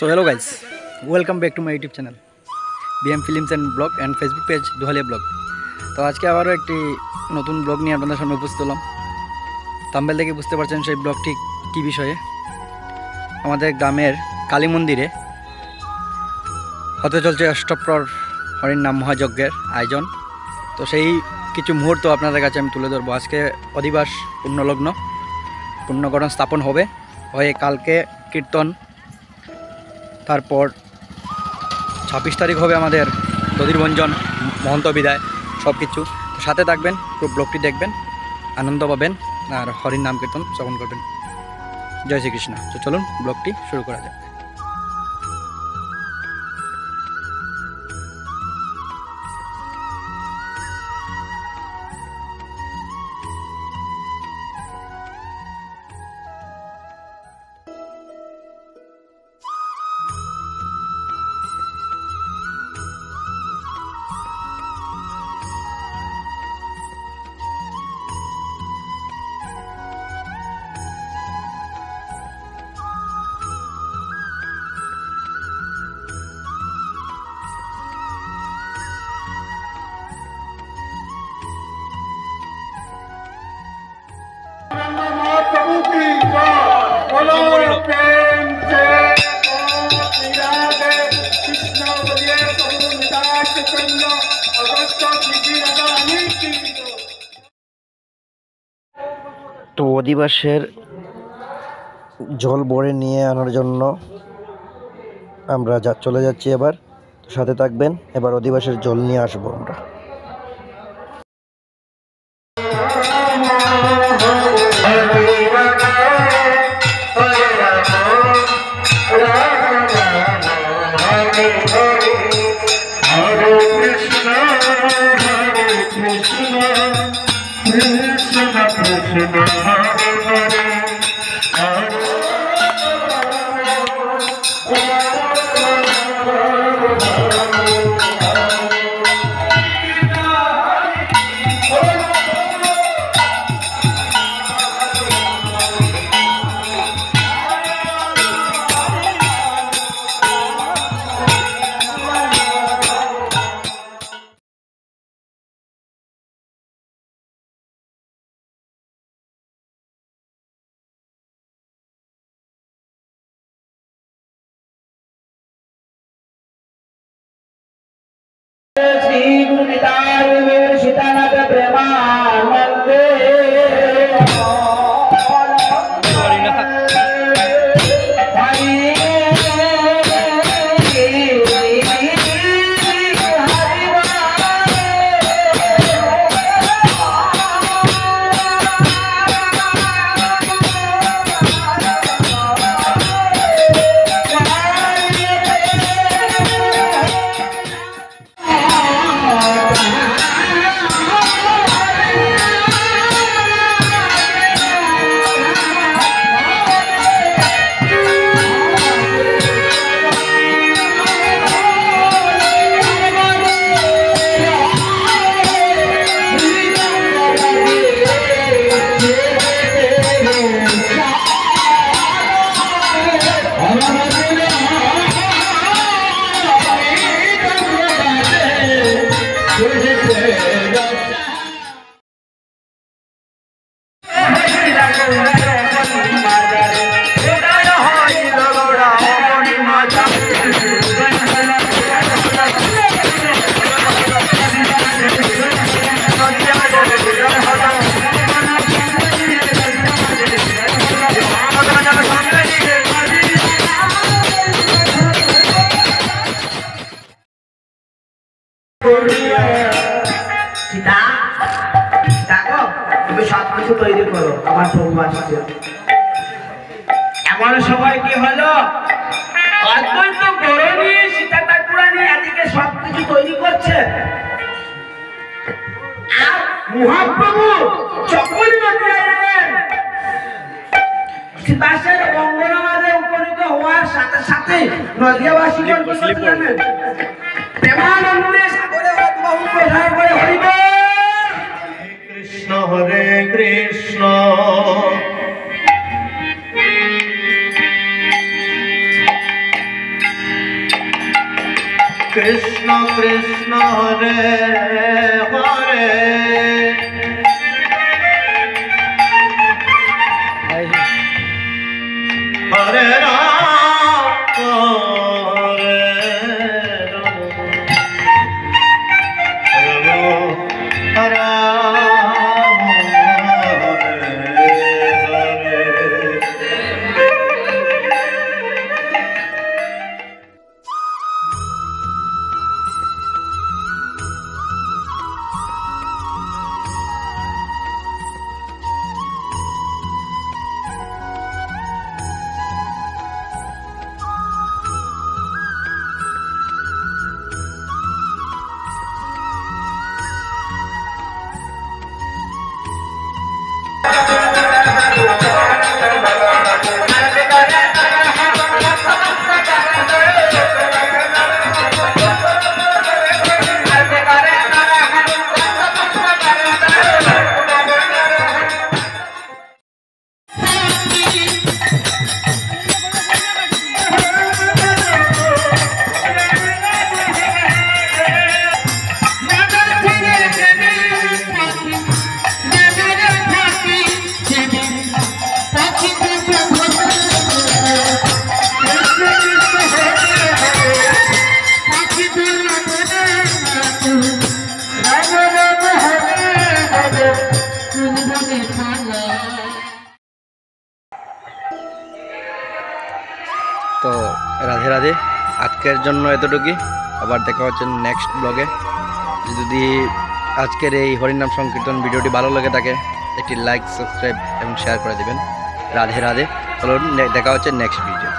So hello guys, welcome back to my YouTube channel BM Films and Blog and Facebook page দুহালিয়া blog. তো আজকে আবারও একটি নতুন ব্লগ নিয়ে আপনাদের সামনে উপস্থিত হলাম। থাম্বনেল দেখে বুঝতে পারছেন সেই ব্লগটি কী বিষয়ে। আমাদের গ্রামের কালী মন্দিরে হতে চলছে অষ্টপ্রহর হরির নাম মহাযজ্ঞের আয়োজন। তো সেই কিছু মুহূর্ত আপনাদের কাছে আমি তুলে ধরবো। আজকে অধিবাস পুণ্যলগ্ন, পুণ্যকরণ স্থাপন হয়ে কালকে কীর্তন, তারপর 26 তারিখ হবে আমাদের দধিরভঞ্জন, মহন্ত বিদায়, সব কিছু। সাথে থাকবেন, পুরো ব্লগটি দেখবেন, আনন্দ পাবেন আর হরির নাম কীর্তন শ্রবণ করবেন। জয় শ্রীকৃষ্ণ। তো চলুন ব্লগটি শুরু করা যাক। प्रभु की बोलो प्रेम से कृष्ण बोलिए प्रभु निताय चैतन्य अगस्त की रानी की। তো অধিবাসের জল বরে নিয়ে আনার জন্য আমরা চলে যাচ্ছি। এবার সাথে থাকবেন, এবার অধিবাসের জল নিয়ে আসবো আমরা। श्री गुरु निताय सीतानाथ प्रेमानंदे। সবকিছু তৈরি করো, আমার প্রভু আসছে। এমন সময় কি হলো, অদ্বৈত গৌরী সীতা ঠাকুরানী এদিকে সবকিছু তৈরি করছে, আর মহাপ্রভু যখনই নদিয়া এলেন, সীতাসের অঙ্গনামাদে উপনীত হওয়ার সাথে সাথে নদিয়াবাসীগণ কি করলেন? প্রেমানন্দে সাগরে বাহু প্রসার করে হরিবল কৃষ্ণ হরে কৃষ্ণ। কৃষ্ণ কৃষ্ণ হরে হরে হরে রাম হরে রাম রাম হরে তো রাধে রাধে, আজকের জন্য এতটুকুই। আবার দেখা হচ্ছে নেক্সট ব্লগে। যদি আজকের এই হরিনাম সংকীর্তন ভিডিওটি ভালো লাগে থাকে একটি লাইক, সাবস্ক্রাইব এবং শেয়ার করে দেবেন। রাধে রাধে। চলুন দেখা হচ্ছে নেক্সট ভিডিও।